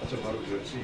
저 바로 그렇지.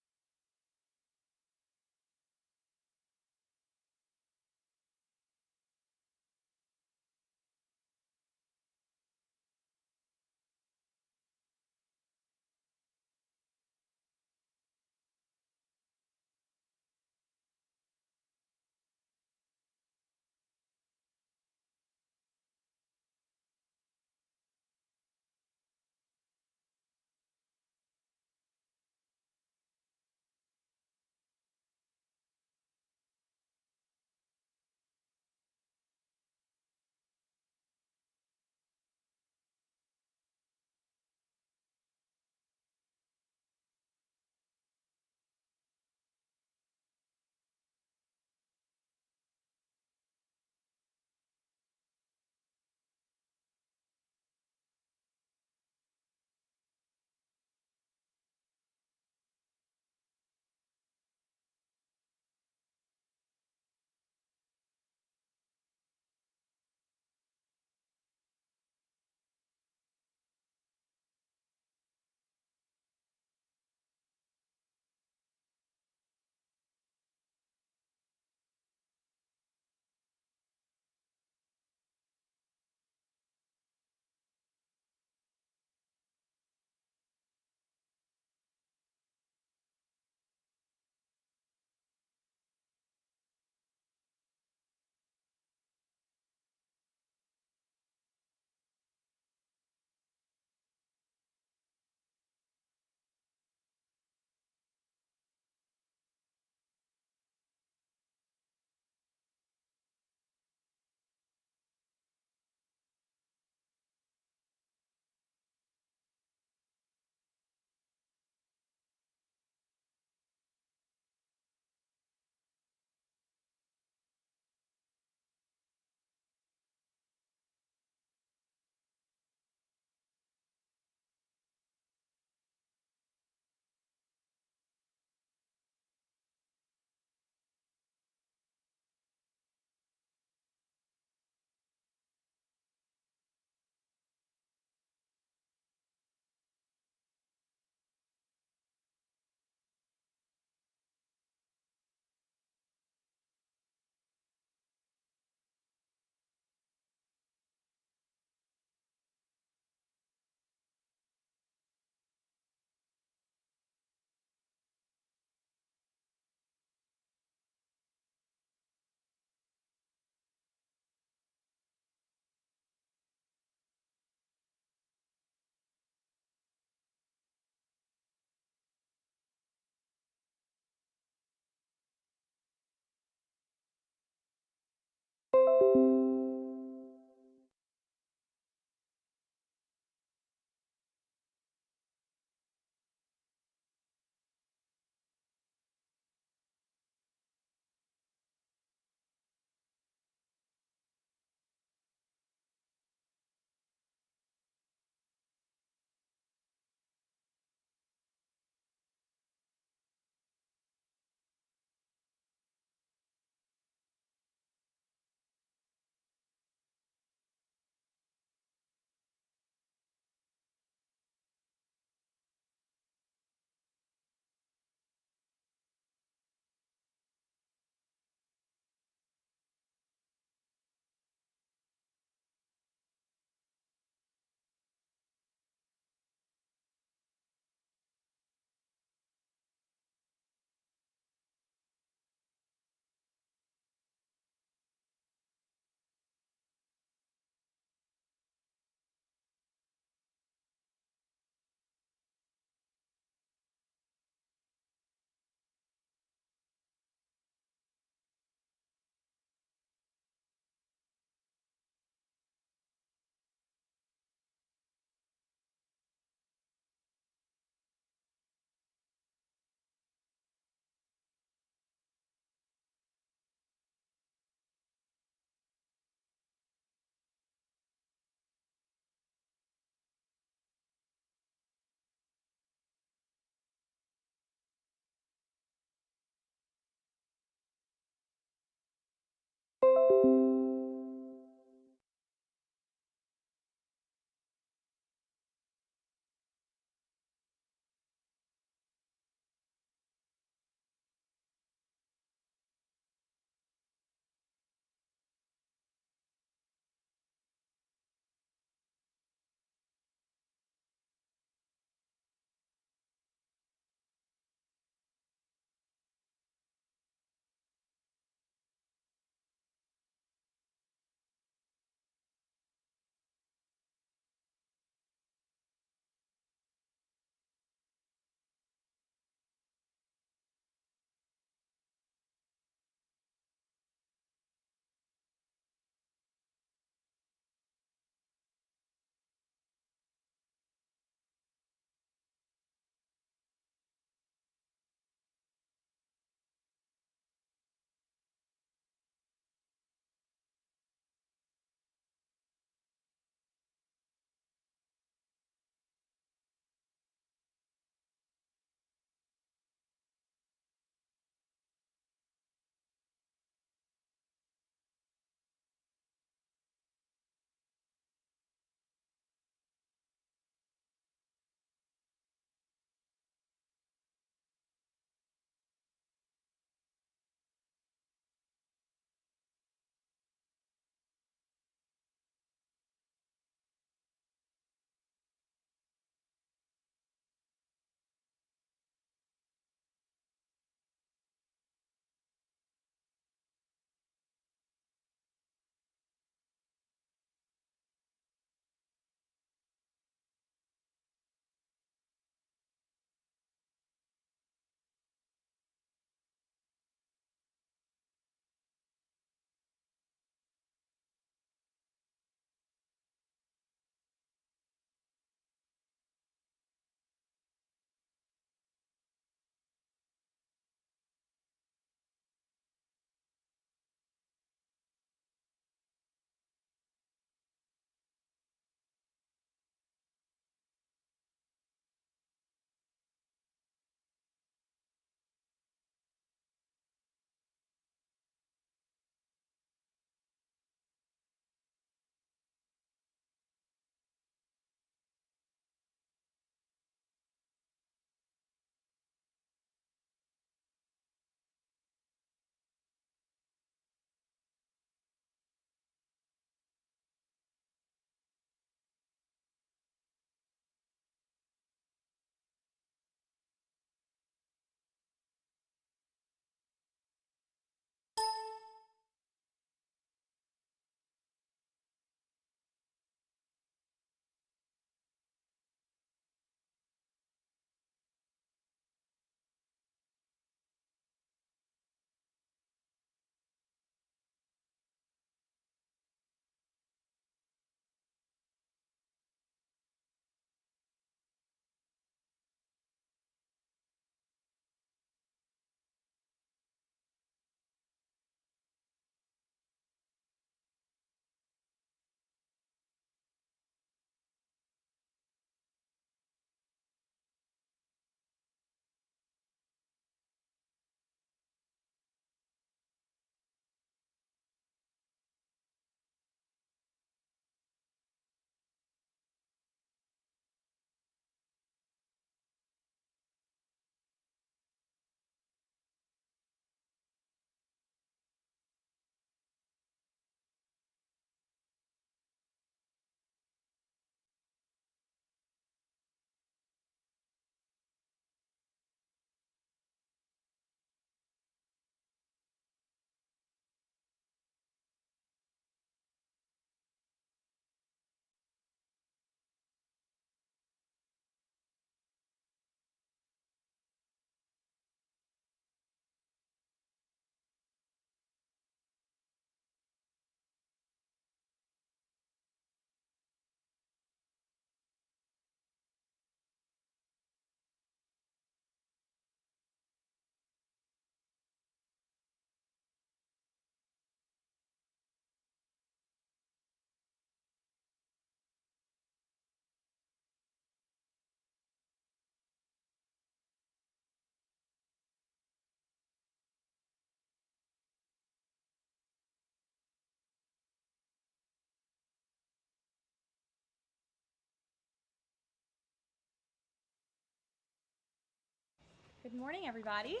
Good morning, everybody.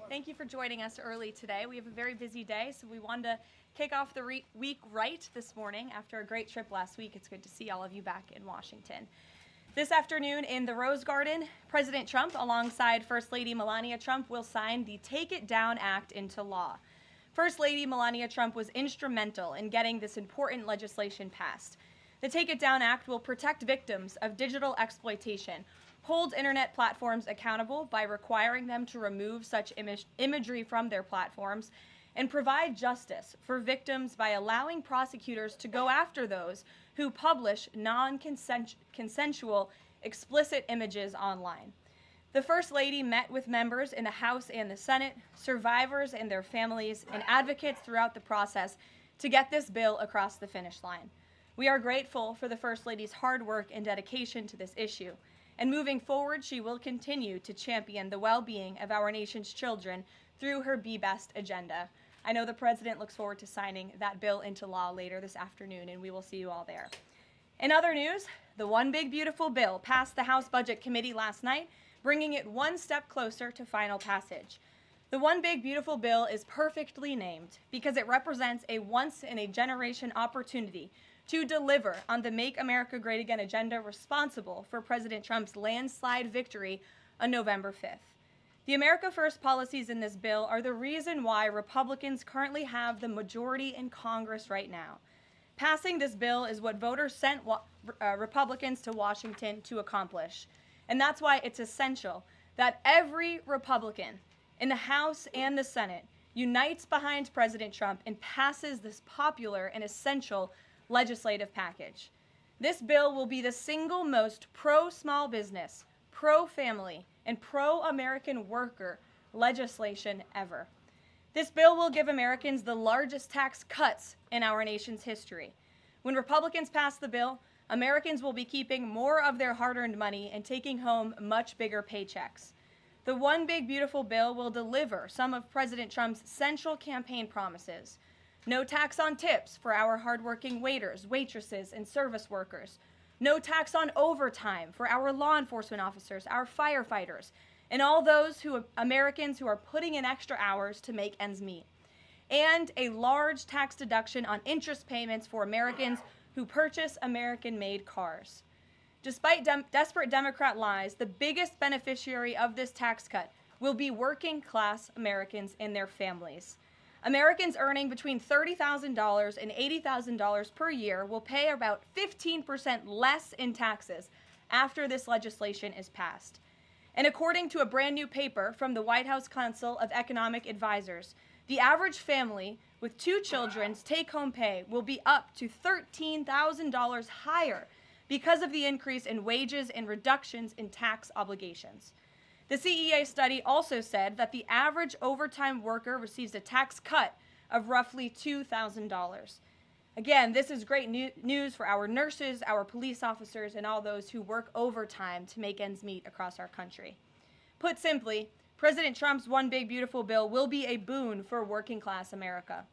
Thank you for joining us early today. We have a very busy day, so we wanted to kick off the week right this morning after a great trip last week. It's good to see all of you back in Washington. This afternoon in the Rose Garden, President Trump, alongside First Lady Melania Trump, will sign the Take It Down Act into law. First Lady Melania Trump was instrumental in getting this important legislation passed. The Take It Down Act will protect victims of digital exploitation, hold internet platforms accountable by requiring them to remove such imagery from their platforms, and provide justice for victims by allowing prosecutors to go after those who publish non-consensual explicit images online. The First Lady met with members in the House and the Senate, survivors and their families, and advocates throughout the process to get this bill across the finish line. We are grateful for the First Lady's hard work and dedication to this issue. And moving forward, she will continue to champion the well-being of our nation's children through her Be Best agenda. I know the President looks forward to signing that bill into law later this afternoon, and we will see you all there. In other news, the One Big Beautiful Bill passed the House Budget Committee last night, bringing it one step closer to final passage. The One Big Beautiful Bill is perfectly named because it represents a once-in-a-generation opportunity to deliver on the Make America Great Again agenda responsible for President Trump's landslide victory on November 5th. The America First policies in this bill are the reason why Republicans currently have the majority in Congress right now. Passing this bill is what voters sent Republicans to Washington to accomplish. And that's why it's essential that every Republican in the House and the Senate unites behind President Trump and passes this popular and essential legislative package. This bill will be the single most pro-small business, pro-family, and pro-American worker legislation ever. This bill will give Americans the largest tax cuts in our nation's history. When Republicans pass the bill, Americans will be keeping more of their hard-earned money and taking home much bigger paychecks. The One Big Beautiful Bill will deliver some of President Trump's central campaign promises. No tax on tips for our hardworking waiters, waitresses, and service workers. No tax on overtime for our law enforcement officers, our firefighters, and all those Americans who are putting in extra hours to make ends meet. And a large tax deduction on interest payments for Americans who purchase American-made cars. Despite desperate Democrat lies, the biggest beneficiary of this tax cut will be working-class Americans and their families. Americans earning between $30,000 and $80,000 per year will pay about 15% less in taxes after this legislation is passed. And according to a brand new paper from the White House Council of Economic Advisors, the average family with 2 children's take-home pay will be up to $13,000 higher because of the increase in wages and reductions in tax obligations. The CEA study also said that the average overtime worker receives a tax cut of roughly $2,000. Again, this is great news for our nurses, our police officers, and all those who work overtime to make ends meet across our country. Put simply, President Trump's One Big Beautiful Bill will be a boon for working-class America.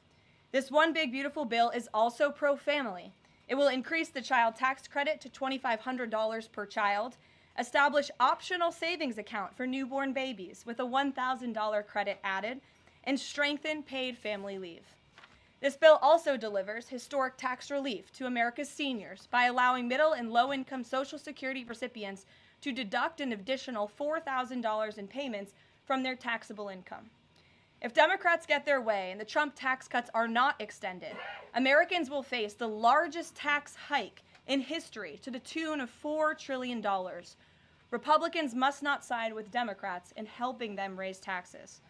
This One Big Beautiful Bill is also pro-family. It will increase the child tax credit to $2,500 per child, establish optional savings account for newborn babies with a $1,000 credit added, and strengthen paid family leave. This bill also delivers historic tax relief to America's seniors by allowing middle and low-income Social Security recipients to deduct an additional $4,000 in payments from their taxable income. If Democrats get their way and the Trump tax cuts are not extended, Americans will face the largest tax hike in history to the tune of $4 trillion. Republicans must not side with Democrats in helping them raise taxes.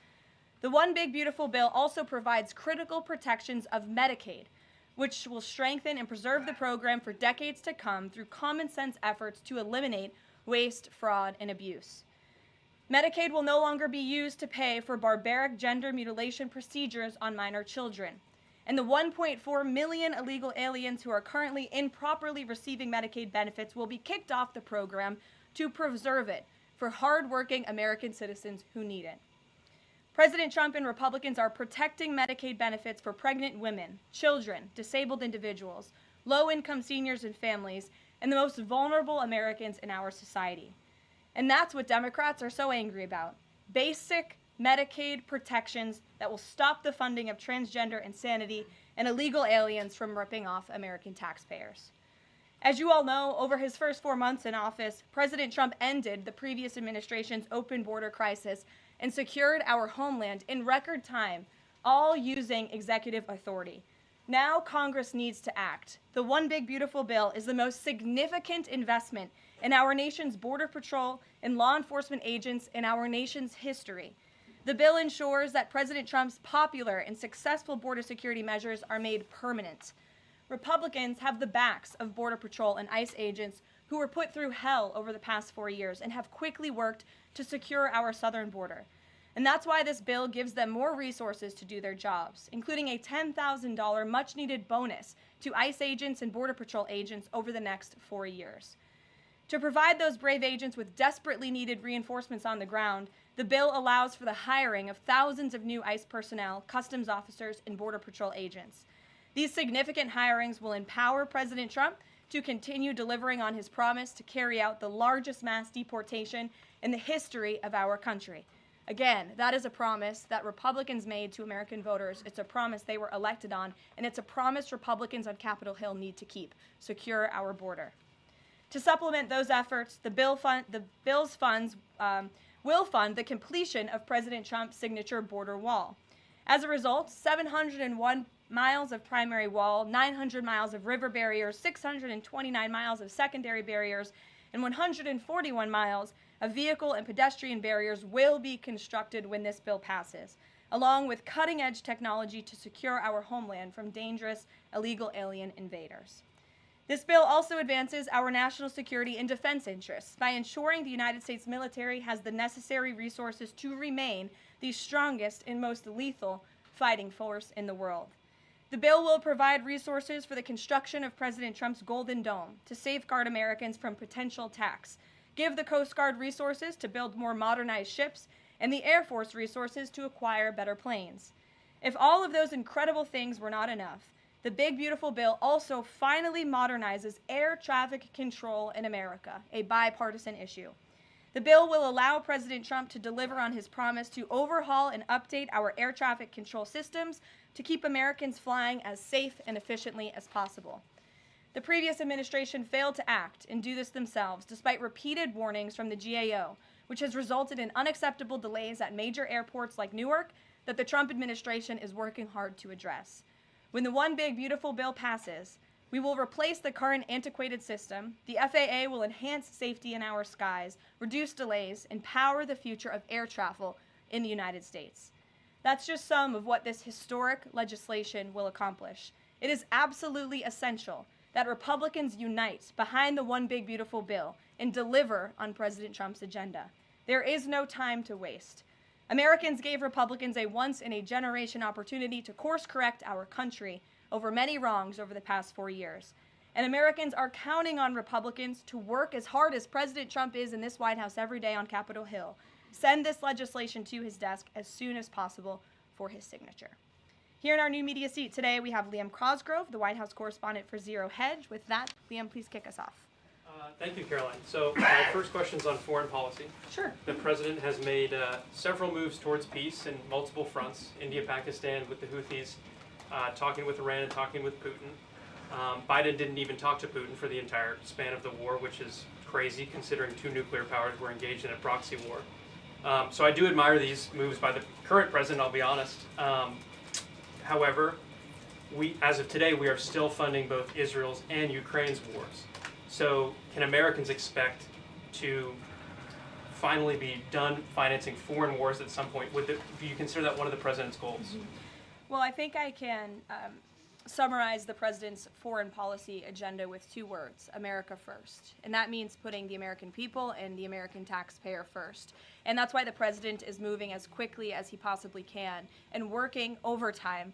The One Big Beautiful Bill also provides critical protections of Medicaid, which will strengthen and preserve the program for decades to come through common sense efforts to eliminate waste, fraud, and abuse. Medicaid will no longer be used to pay for barbaric gender mutilation procedures on minor children. And the 1.4 million illegal aliens who are currently improperly receiving Medicaid benefits will be kicked off the program to preserve it for hardworking American citizens who need it. President Trump and Republicans are protecting Medicaid benefits for pregnant women, children, disabled individuals, low-income seniors and families, and the most vulnerable Americans in our society. And that's what Democrats are so angry about. Basic Medicaid protections that will stop the funding of transgender insanity and illegal aliens from ripping off American taxpayers. As you all know, over his first 4 months in office, President Trump ended the previous administration's open border crisis and secured our homeland in record time, all using executive authority. Now Congress needs to act. The One Big Beautiful Bill is the most significant investment in our nation's border patrol and law enforcement agents in our nation's history. The bill ensures that President Trump's popular and successful border security measures are made permanent. Republicans have the backs of Border Patrol and ICE agents who were put through hell over the past 4 years and have quickly worked to secure our southern border. And that's why this bill gives them more resources to do their jobs, including a $10,000 much-needed bonus to ICE agents and Border Patrol agents over the next 4 years. To provide those brave agents with desperately needed reinforcements on the ground, the bill allows for the hiring of thousands of new ICE personnel, customs officers, and Border Patrol agents. These significant hirings will empower President Trump to continue delivering on his promise to carry out the largest mass deportation in the history of our country. Again, that is a promise that Republicans made to American voters. It's a promise they were elected on, and it's a promise Republicans on Capitol Hill need to keep: secure our border. To supplement those efforts, the bill's funds will fund the completion of President Trump's signature border wall. As a result, 701 miles of primary wall, 900 miles of river barriers, 629 miles of secondary barriers, and 141 miles of vehicle and pedestrian barriers will be constructed when this bill passes, along with cutting-edge technology to secure our homeland from dangerous illegal alien invaders. This bill also advances our national security and defense interests by ensuring the United States military has the necessary resources to remain the strongest and most lethal fighting force in the world. The bill will provide resources for the construction of President Trump's Golden Dome to safeguard Americans from potential attacks, give the Coast Guard resources to build more modernized ships, and the Air Force resources to acquire better planes. If all of those incredible things were not enough, the Big Beautiful Bill also finally modernizes air traffic control in America, a bipartisan issue. The bill will allow President Trump to deliver on his promise to overhaul and update our air traffic control systems to keep Americans flying as safe and efficiently as possible. The previous administration failed to act and do this themselves, despite repeated warnings from the GAO, which has resulted in unacceptable delays at major airports like Newark that the Trump administration is working hard to address. When the One Big Beautiful Bill passes, we will replace the current antiquated system, the FAA will enhance safety in our skies, reduce delays, and power the future of air travel in the United States. That's just some of what this historic legislation will accomplish. It is absolutely essential that Republicans unite behind the One Big Beautiful Bill and deliver on President Trump's agenda. There is no time to waste. Americans gave Republicans a once-in-a-generation opportunity to course-correct our country over many wrongs over the past 4 years. And Americans are counting on Republicans to work as hard as President Trump is in this White House every day on Capitol Hill. Send this legislation to his desk as soon as possible for his signature. Here in our new media seat today, we have Liam Cosgrove, the White House correspondent for Zero Hedge. With that, Liam, please kick us off. Thank you, Caroline. So my first question is on foreign policy. Sure. The president has made several moves towards peace in multiple fronts: India, Pakistan with the Houthis, talking with Iran and talking with Putin. Biden didn't even talk to Putin for the entire span of the war, which is crazy considering two nuclear powers were engaged in a proxy war. So I do admire these moves by the current president, I'll be honest. However, as of today, we are still funding both Israel's and Ukraine's wars. So can Americans expect to finally be done financing foreign wars at some point? Do you consider that one of the president's goals? Mm-hmm. Well, I think I can summarize the president's foreign policy agenda with 2 words: America first. And that means putting the American people and the American taxpayer first. And that's why the president is moving as quickly as he possibly can and working overtime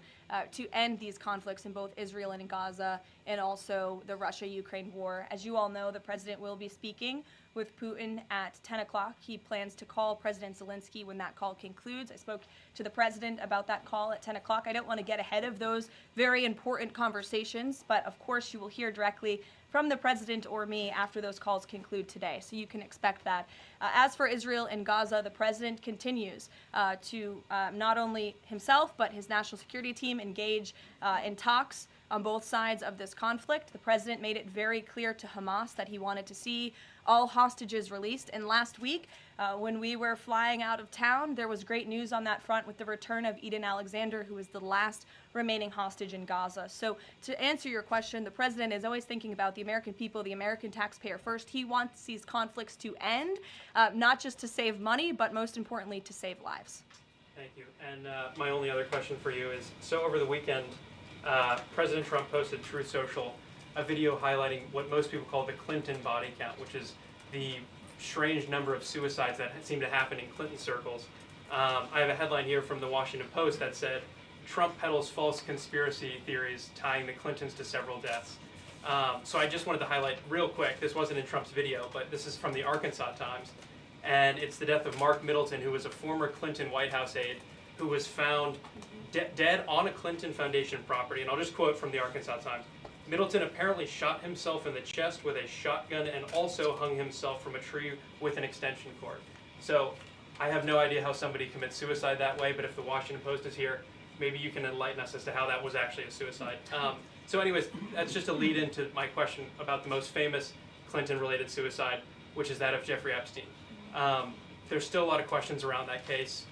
to end these conflicts in both Israel and in Gaza and also the Russia-Ukraine war. As you all know, the president will be speaking with Putin at 10 o'clock. He plans to call President Zelensky when that call concludes. I spoke to the president about that call at 10 o'clock. I don't want to get ahead of those very important conversations, but of course you will hear directly from the president or me after those calls conclude today, so you can expect that. As for Israel and Gaza, the president continues to not only himself but his national security team engage in talks on both sides of this conflict. The president made it very clear to Hamas that he wanted to see all hostages released. And last week, when we were flying out of town, there was great news on that front with the return of Eden Alexander, who is the last remaining hostage in Gaza. So to answer your question, the president is always thinking about the American people, the American taxpayer first. He wants these conflicts to end, not just to save money, but most importantly, to save lives. Thank you. And my only other question for you is, so over the weekend, President Trump posted Truth Social a video highlighting what most people call the Clinton body count, which is the strange number of suicides that seem to happen in Clinton circles. I have a headline here from the Washington Post that said, Trump peddles false conspiracy theories tying the Clintons to several deaths. So I just wanted to highlight real quick, this wasn't in Trump's video, but this is from the Arkansas Times, and it's the death of Mark Middleton, who was a former Clinton White House aide, who was found dead on a Clinton Foundation property. And I'll just quote from the Arkansas Times. Middleton apparently shot himself in the chest with a shotgun and also hung himself from a tree with an extension cord. So I have no idea how somebody commits suicide that way, but if the Washington Post is here, maybe you can enlighten us as to how that was actually a suicide. So anyways, that's just a lead into my question about the most famous Clinton-related suicide, which is that of Jeffrey Epstein. There's still a lot of questions around that case.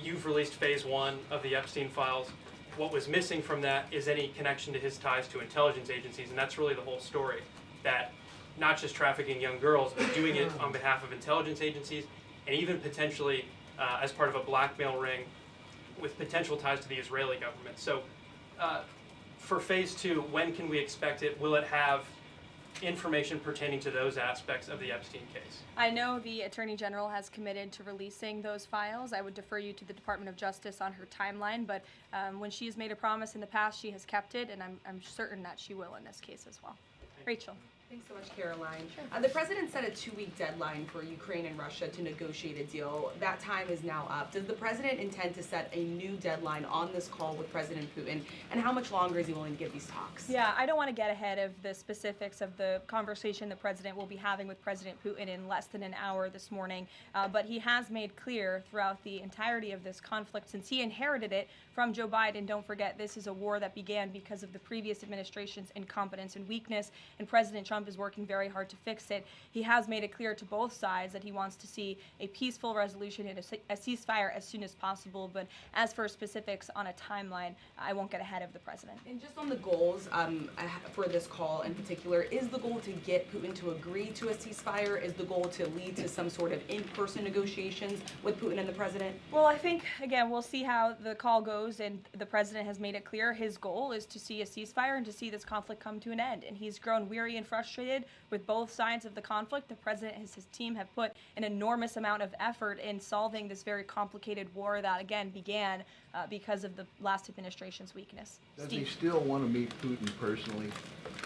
You've released phase 1 of the Epstein files. What was missing from that is any connection to his ties to intelligence agencies, and that's really the whole story, that not just trafficking young girls, but doing it on behalf of intelligence agencies, and even potentially as part of a blackmail ring with potential ties to the Israeli government. So for phase 2, when can we expect it? Will it have information pertaining to those aspects of the Epstein case? I know the Attorney General has committed to releasing those files. I would defer you to the Department of Justice on her timeline, but when she has made a promise in the past, she has kept it, and I'm certain that she will in this case as well. Rachel. Thanks so much, Karoline. The president set a 2-week deadline for Ukraine and Russia to negotiate a deal. That time is now up. Does the president intend to set a new deadline on this call with President Putin? And how much longer is he willing to give these talks? Yeah, I don't want to get ahead of the specifics of the conversation the president will be having with President Putin in less than an hour this morning. But he has made clear throughout the entirety of this conflict, since he inherited it from Joe Biden. Don't forget, this is a war that began because of the previous administration's incompetence and weakness, and President Trump is working very hard to fix it. He has made it clear to both sides that he wants to see a peaceful resolution and a ceasefire as soon as possible. But as for specifics on a timeline, I won't get ahead of the president. And just on the goals for this call in particular, is the goal to get Putin to agree to a ceasefire? Is the goal to lead to some sort of in-person negotiations with Putin and the president? Well, I think, again, we'll see how the call goes, and the president has made it clear his goal is to see a ceasefire and to see this conflict come to an end. And he's grown weary and frustrated with both sides of the conflict. The president and his team have put an enormous amount of effort in solving this very complicated war that, again, began because of the last administration's weakness. Does he still want to meet Putin personally?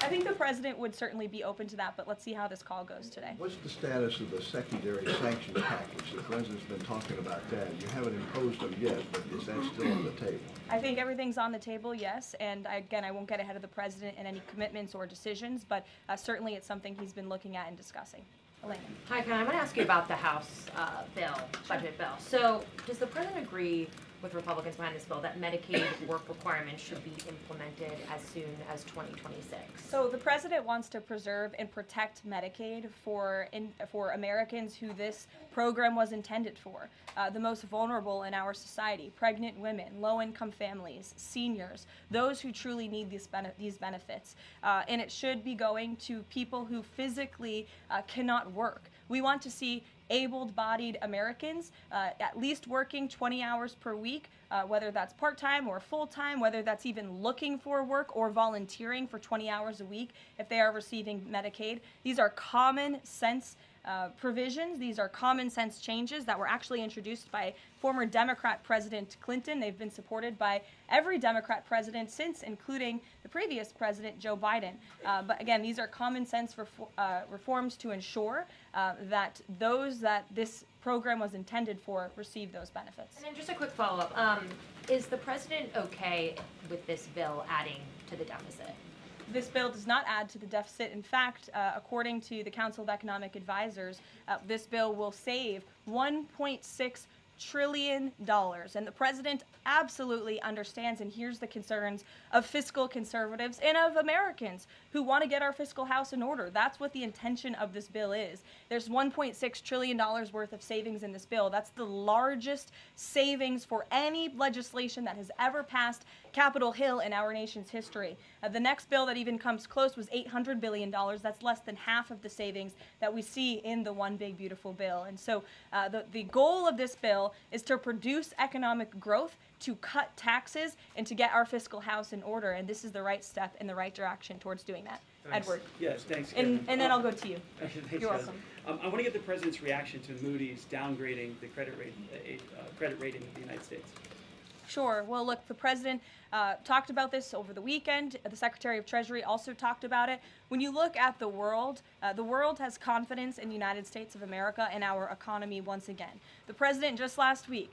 I think the president would certainly be open to that, but let's see how this call goes today. What's the status of the secondary sanctions package? The president's been talking about that. You haven't imposed them yet, but is that still on the table? I think everything's on the table, yes, and again, I won't get ahead of the president in any commitments or decisions, but certainly it's something he's been looking at and discussing. Elena. Hi, Ken. I'm going to ask you about the House budget bill. So does the president agree with Republicans behind this bill that Medicaid work requirements should be implemented as soon as 2026? So the president wants to preserve and protect Medicaid for Americans who this program was intended for, the most vulnerable in our society: pregnant women, low-income families, seniors, those who truly need these benefits. And it should be going to people who physically cannot work. We want to see able-bodied Americans at least working 20 hours per week, whether that's part-time or full-time, whether that's even looking for work or volunteering for 20 hours a week if they are receiving Medicaid. These are common sense provisions. These are common sense changes that were actually introduced by former Democrat President Clinton. They've been supported by every Democrat president since, including the previous president, Joe Biden. But again, these are common sense reforms to ensure that those that this program was intended for receive those benefits. And then just a quick follow-up. Is the president okay with this bill adding to the deficit? This bill does not add to the deficit. In fact, according to the Council of Economic Advisors, this bill will save $1.6 trillion. And the president absolutely understands and hears the concerns of fiscal conservatives and of Americans who want to get our fiscal house in order. That's what the intention of this bill is. There's $1.6 trillion worth of savings in this bill. That's the largest savings for any legislation that has ever passed Capitol Hill in our nation's history. The next bill that even comes close was $800 billion. That's less than half of the savings that we see in the One Big Beautiful Bill. And so the goal of this bill is to produce economic growth, to cut taxes, and to get our fiscal house in order. And this is the right step in the right direction towards doing that. Thanks. Edward. Yes, thanks, And Kevin. then I'll go to you. Thanks, You're Kevin. welcome. I want to get the president's reaction to Moody's downgrading the credit rating of the United States. Sure. Well, look, the president talked about this over the weekend. The Secretary of Treasury also talked about it. When you look at the world has confidence in the United States of America and our economy once again. The president just last week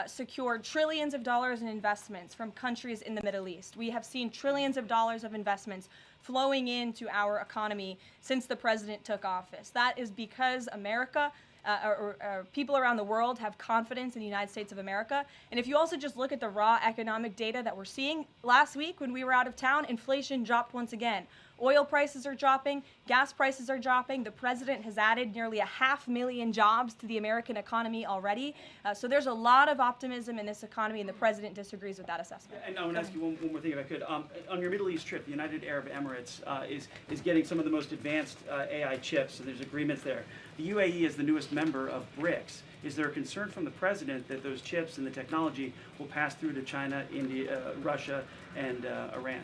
secured trillions of dollars in investments from countries in the Middle East. We have seen trillions of dollars of investments flowing into our economy since the president took office. That is because America or people around the world have confidence in the United States of America. And if you also just look at the raw economic data that we're seeing, last week when we were out of town, inflation dropped once again. Oil prices are dropping, gas prices are dropping. The president has added nearly 500,000 jobs to the American economy already. So there's a lot of optimism in this economy, and the president disagrees with that assessment. And I want to ask you one more thing, if I could. On your Middle East trip, the United Arab Emirates is getting some of the most advanced AI chips, so there's agreements there. The UAE is the newest member of BRICS. Is there a concern from the president that those chips and the technology will pass through to China, India, Russia, and Iran?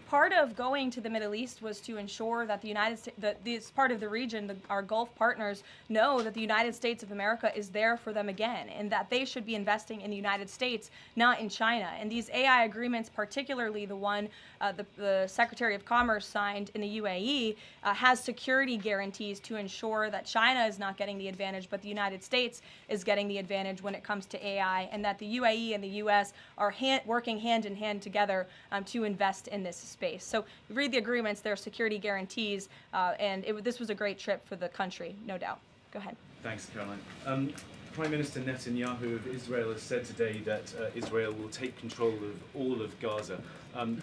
Part of going to the Middle East was to ensure that the United States, that this part of the region, our Gulf partners, know that the United States of America is there for them again, and that they should be investing in the United States, not in China. And these AI agreements, particularly the one the Secretary of Commerce signed in the UAE, has security guarantees to ensure that China is not getting the advantage, but the United States is getting the advantage when it comes to AI, and that the UAE and the U.S. are working hand in hand together to invest in this space. So you read the agreements, there are security guarantees, and this was a great trip for the country, no doubt. Go ahead. Thanks, Caroline. Prime Minister Netanyahu of Israel has said today that Israel will take control of all of Gaza.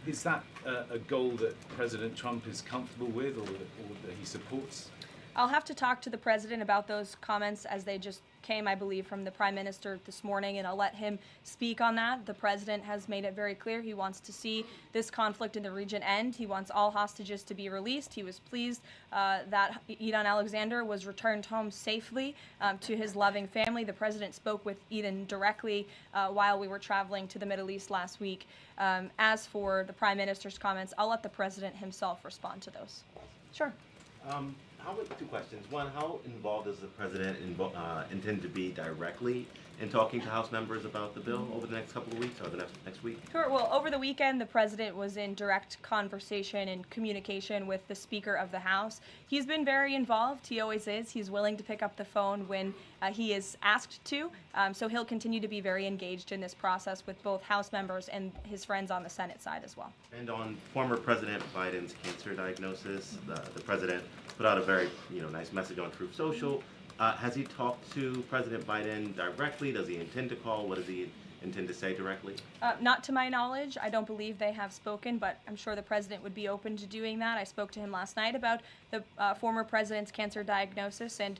Is that a goal that President Trump is comfortable with or that he supports? I'll have to talk to the president about those comments as they just came, I believe, from the prime minister this morning, and I'll let him speak on that. The president has made it very clear he wants to see this conflict in the region end. He wants all hostages to be released. He was pleased that Eden Alexander was returned home safely to his loving family. The president spoke with Eden directly while we were traveling to the Middle East last week. As for the prime minister's comments, I'll let the president himself respond to those. Sure. Two questions. One, how involved does the president intend to be directly in talking to House members about the bill over the next couple of weeks or the next week? Sure. Well, over the weekend, the president was in direct conversation and communication with the Speaker of the House. He's been very involved. He always is. He's willing to pick up the phone when he is asked to. So he'll continue to be very engaged in this process with both House members and his friends on the Senate side as well. And on former President Biden's cancer diagnosis, the president put out a very nice message on Truth Social. Has he talked to President Biden directly? Does he intend to call? What does he intend to say directly? Not to my knowledge. I don't believe they have spoken, but I'm sure the president would be open to doing that. I spoke to him last night about the former president's cancer diagnosis, and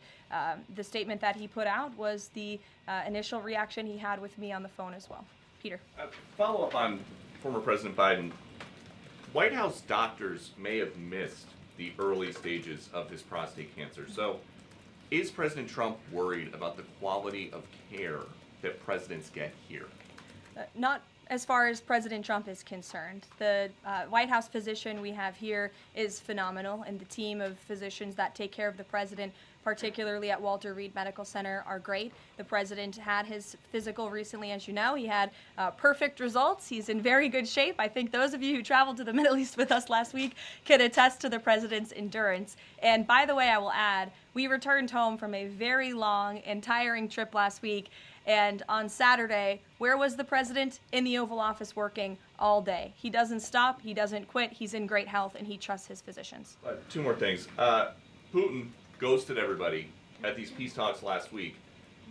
the statement that he put out was the initial reaction he had with me on the phone as well. Peter. Follow up on former President Biden. White House doctors may have missed the early stages of his prostate cancer. So is President Trump worried about the quality of care that presidents get here? Not as far as President Trump is concerned. The White House physician we have here is phenomenal, and the team of physicians that take care of the president particularly at Walter Reed Medical Center, are great. The president had his physical recently, as you know. He had perfect results. He's in very good shape. I think those of you who traveled to the Middle East with us last week can attest to the president's endurance. And by the way, I will add, we returned home from a very long and tiring trip last week. And on Saturday, where was the president? In the Oval Office working all day. He doesn't stop, he doesn't quit, he's in great health, and he trusts his physicians. Two more things. Putin ghosted everybody at these peace talks last week.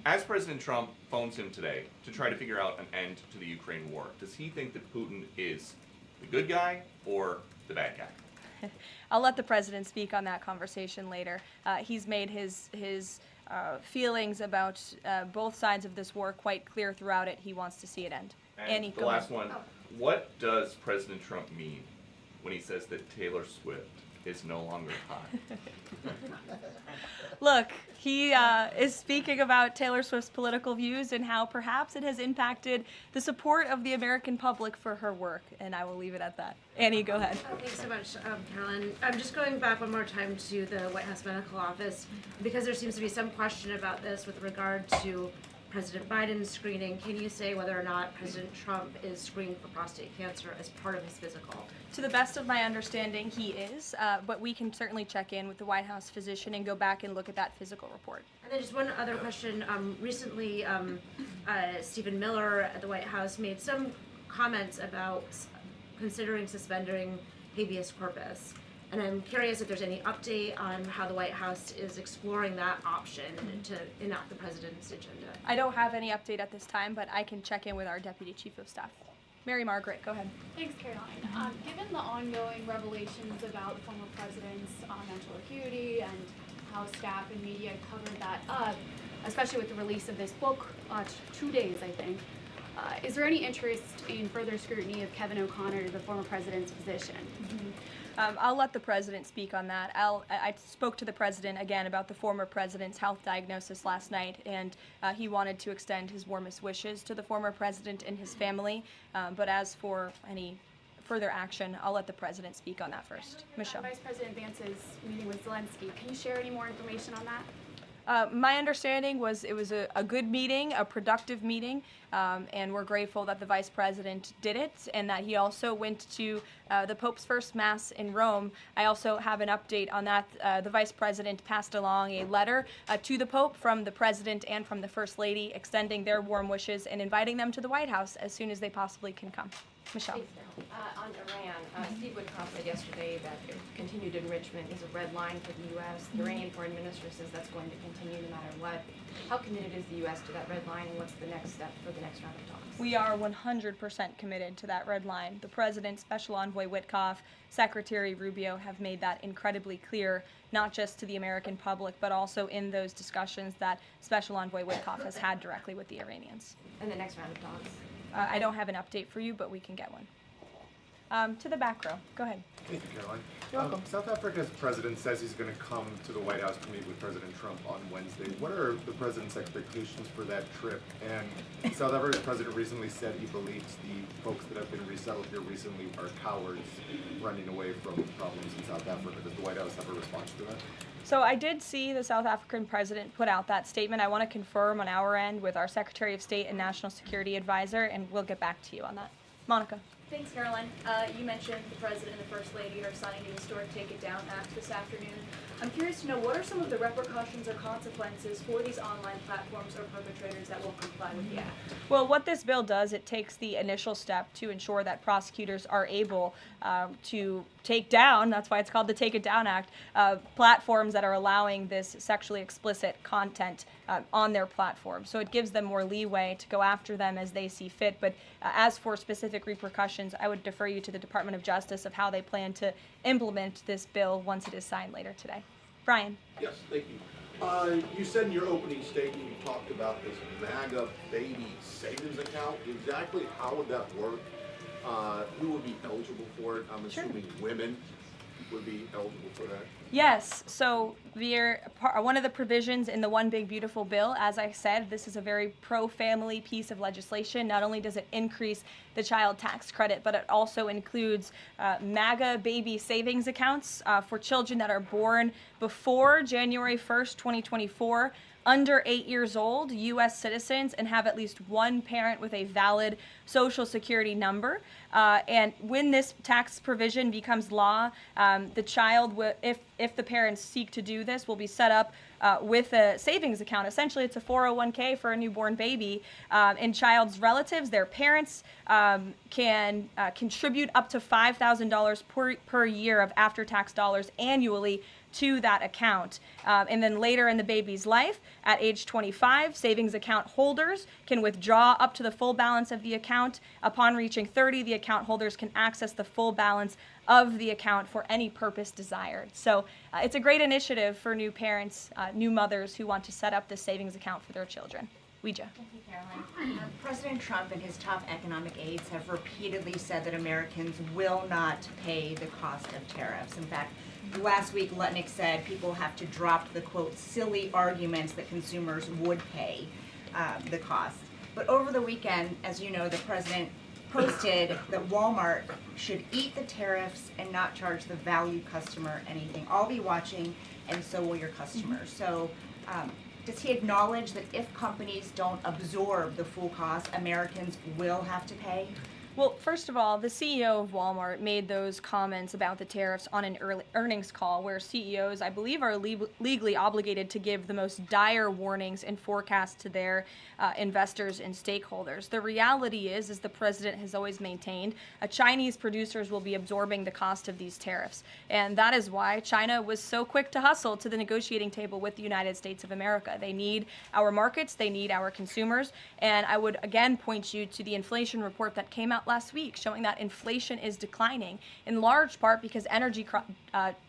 As President Trump phones him today to try to figure out an end to the Ukraine war, does he think that Putin is the good guy or the bad guy? I'll let the president speak on that conversation later. He's made his feelings about both sides of this war quite clear throughout it. He wants to see it end. And Annie, the go last ahead. one, what does President Trump mean when he says that Taylor Swift is no longer hot? Look, he is speaking about Taylor Swift's political views and how perhaps it has impacted the support of the American public for her work, and I will leave it at that. Annie, go ahead. Thanks so much, Caroline. I'm just going back one more time to the White House Medical Office because there seems to be some question about this with regard to President Biden's screening. Can you say whether or not President Trump is screened for prostate cancer as part of his physical? To the best of my understanding, he is, but we can certainly check in with the White House physician and go back and look at that physical report. And then just one other question. Recently, Stephen Miller at the White House made some comments about considering suspending habeas corpus. And I'm curious if there's any update on how the White House is exploring that option to enact the president's agenda. I don't have any update at this time, but I can check in with our Deputy Chief of Staff. Mary Margaret, go ahead. Thanks, Caroline. Given the ongoing revelations about the former president's mental acuity and how staff and media covered that up, especially with the release of this book, 2 days, I think, is there any interest in further scrutiny of Kevin O'Connor, the former president's physician? I'll let the president speak on that. I spoke to the president again about the former president's health diagnosis last night, and he wanted to extend his warmest wishes to the former president and his family. But as for any further action, I'll let the president speak on that first. Michelle. Vice President Vance's meeting with Zelensky. Can you share any more information on that? My understanding was it was a good meeting, a productive meeting, and we're grateful that the Vice President did it and that he also went to the Pope's first Mass in Rome. I also have an update on that. The Vice President passed along a letter to the Pope from the President and from the First Lady extending their warm wishes and inviting them to the White House as soon as they possibly can come. Michelle. On Iran, Steve Witkoff said yesterday that continued enrichment is a red line for the U.S. The Iranian Foreign Minister says that's going to continue no matter what. How committed is the U.S. to that red line, and what's the next step for the next round of talks? We are 100% committed to that red line. The President, Special Envoy Witkoff, Secretary Rubio have made that incredibly clear, not just to the American public, but also in those discussions that Special Envoy Witkoff has had directly with the Iranians. And the next round of talks? I don't have an update for you, but we can get one. To the back row. Go ahead. Thank you, Caroline. You're welcome. South Africa's president says he's going to come to the White House to meet with President Trump on Wednesday. What are the president's expectations for that trip? And South Africa's president recently said he believes the folks that have been resettled here recently are cowards running away from problems in South Africa. Does the White House have a response to that? So I did see the South African president put out that statement. I want to confirm on our end with our Secretary of State and National Security Advisor, and we'll get back to you on that. Monica. Thanks, Caroline. You mentioned the President and the First Lady are signing the historic Take It Down Act this afternoon. I'm curious to know, what are some of the repercussions or consequences for these online platforms or perpetrators that won't comply with the act? Well, what this bill does, it takes the initial step to ensure that prosecutors are able to take down, that's why it's called the Take It Down Act, platforms that are allowing this sexually explicit content on their platform. So it gives them more leeway to go after them as they see fit. But as for specific repercussions, I would defer you to the Department of Justice of how they plan to implement this bill once it is signed later today. Brian. Yes, thank you. You said in your opening statement you talked about this MAGA baby savings account. Exactly how would that work? Who would be eligible for it? I'm assuming women would be eligible for that. Yes, so one of the provisions in the One Big Beautiful Bill, as I said, this is a very pro-family piece of legislation. Not only does it increase the child tax credit, but it also includes MAGA baby savings accounts for children that are born before January 1st, 2024, under 8 years old, U.S. citizens, and have at least one parent with a valid Social Security number. And when this tax provision becomes law, the child, if the parents seek to do this, will be set up with a savings account. Essentially, it's a 401k for a newborn baby. And child's relatives, their parents, can contribute up to $5,000 per year of after-tax dollars annually to that account. And then later in the baby's life, at age 25, savings account holders can withdraw up to the full balance of the account. Upon reaching 30, the account holders can access the full balance of the account for any purpose desired. So it's a great initiative for new parents, new mothers who want to set up this savings account for their children. Ouija. Thank you, Karoline. President Trump and his top economic aides have repeatedly said that Americans will not pay the cost of tariffs. In fact, last week, Lutnick said people have to drop the, quote, silly arguments that consumers would pay the cost. But over the weekend, as you know, the president posted that Walmart should eat the tariffs and not charge the value customer anything. I'll be watching, and so will your customers. So does he acknowledge that if companies don't absorb the full cost, Americans will have to pay? Well, first of all, the CEO of Walmart made those comments about the tariffs on an earnings call where CEOs, I believe, are legally obligated to give the most dire warnings and forecasts to their investors and stakeholders. The reality is the president has always maintained, Chinese producers will be absorbing the cost of these tariffs. And that is why China was so quick to hustle to the negotiating table with the United States of America. They need our markets, they need our consumers, and I would again point you to the inflation report that came out last week showing that inflation is declining in large part because energy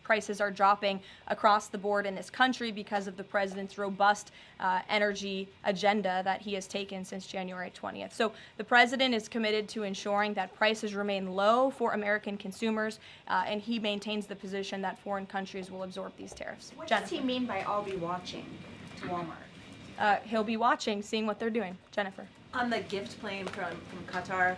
prices are dropping across the board in this country because of the president's robust energy agenda that he has taken since January 20th. So the president is committed to ensuring that prices remain low for American consumers, and he maintains the position that foreign countries will absorb these tariffs. What does he mean by "I'll be watching" to Walmart? He'll be watching, seeing what they're doing. Jennifer. On the gift plane from Qatar,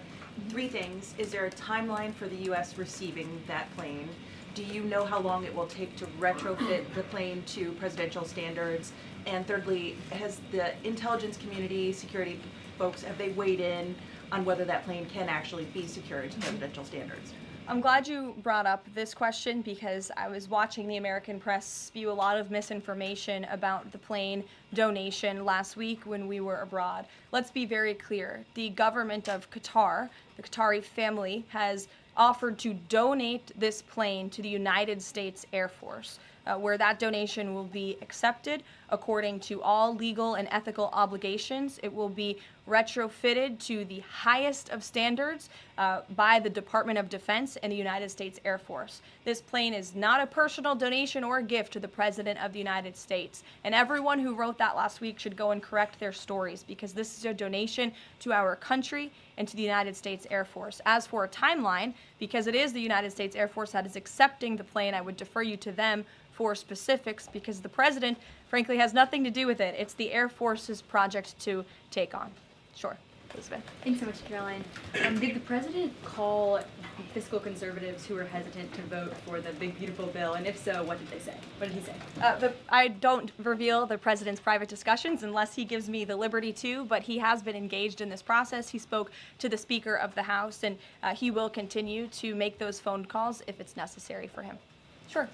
3 things. Is there a timeline for the U.S. receiving that plane? Do you know how long it will take to retrofit the plane to presidential standards? And thirdly, has the intelligence community, security folks, have they weighed in on whether that plane can actually be secured to presidential standards? I'm glad you brought up this question because I was watching the American press spew a lot of misinformation about the plane donation last week when we were abroad. Let's be very clear. The government of Qatar, the Qatari family, has offered to donate this plane to the United States Air Force, where that donation will be accepted according to all legal and ethical obligations. It will be retrofitted to the highest of standards by the Department of Defense and the United States Air Force. This plane is not a personal donation or a gift to the President of the United States. And everyone who wrote that last week should go and correct their stories because this is a donation to our country and to the United States Air Force. As for a timeline, because it is the United States Air Force that is accepting the plane, I would defer you to them for specifics because the president, frankly, has nothing to do with it. It's the Air Force's project to take on. Sure. Elizabeth. Thanks so much, Caroline. Did the president call fiscal conservatives who were hesitant to vote for the Big Beautiful Bill? And if so, what did they say? What did he say? I don't reveal the president's private discussions unless he gives me the liberty to, but he has been engaged in this process. He spoke to the Speaker of the House, and he will continue to make those phone calls if it's necessary for him. Sure.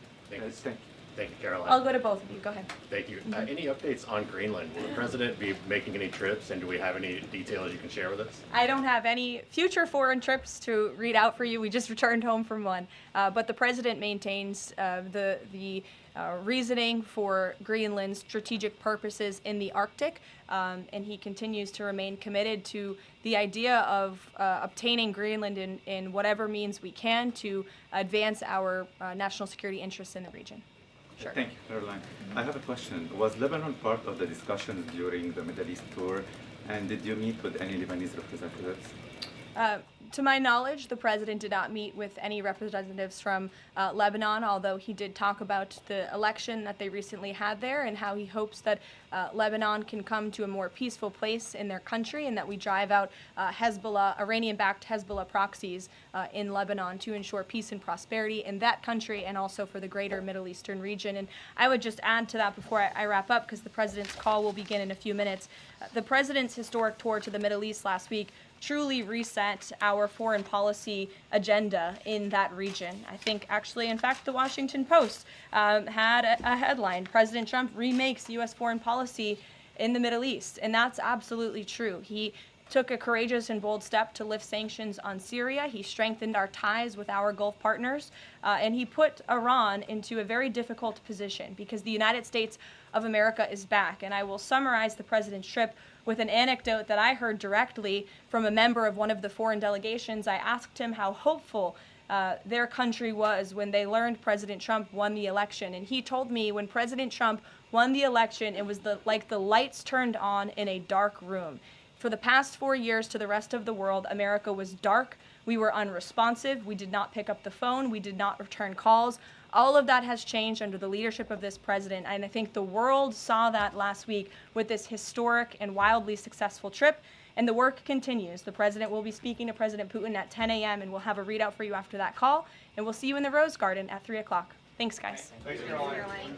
Thank you, Caroline. I'll go to both of you. Go ahead. Thank you. Any updates on Greenland? Will the president be making any trips, and do we have any details you can share with us? I don't have any future foreign trips to read out for you. We just returned home from one. But the president maintains the reasoning for Greenland's strategic purposes in the Arctic, and he continues to remain committed to the idea of obtaining Greenland in whatever means we can to advance our national security interests in the region. Sure. Thank you, Caroline. I have a question. Was Lebanon part of the discussions during the Middle East tour, and did you meet with any Lebanese representatives? To my knowledge, the president did not meet with any representatives from Lebanon, although he did talk about the election that they recently had there and how he hopes that Lebanon can come to a more peaceful place in their country and that we drive out Hezbollah, Iranian-backed Hezbollah proxies in Lebanon to ensure peace and prosperity in that country and also for the greater Middle Eastern region. And I would just add to that before I wrap up, because the president's call will begin in a few minutes. The president's historic tour to the Middle East last week truly reset our foreign policy agenda in that region. I think actually, in fact, the Washington Post had a headline, President Trump remakes U.S. foreign policy in the Middle East. And that's absolutely true. He took a courageous and bold step to lift sanctions on Syria. He strengthened our ties with our Gulf partners, and he put Iran into a very difficult position because the United States of America is back. And I will summarize the president's trip with an anecdote that I heard directly from a member of one of the foreign delegations. I asked him how hopeful their country was when they learned President Trump won the election. And he told me when President Trump won the election, it was like the lights turned on in a dark room. For the past 4 years to the rest of the world, America was dark. We were unresponsive. We did not pick up the phone. We did not return calls. All of that has changed under the leadership of this president, and I think the world saw that last week with this historic and wildly successful trip, and the work continues. The president will be speaking to President Putin at 10 a.m., and we'll have a readout for you after that call, and we'll see you in the Rose Garden at 3 o'clock. Thanks, guys. Thanks, Karoline. Caroline.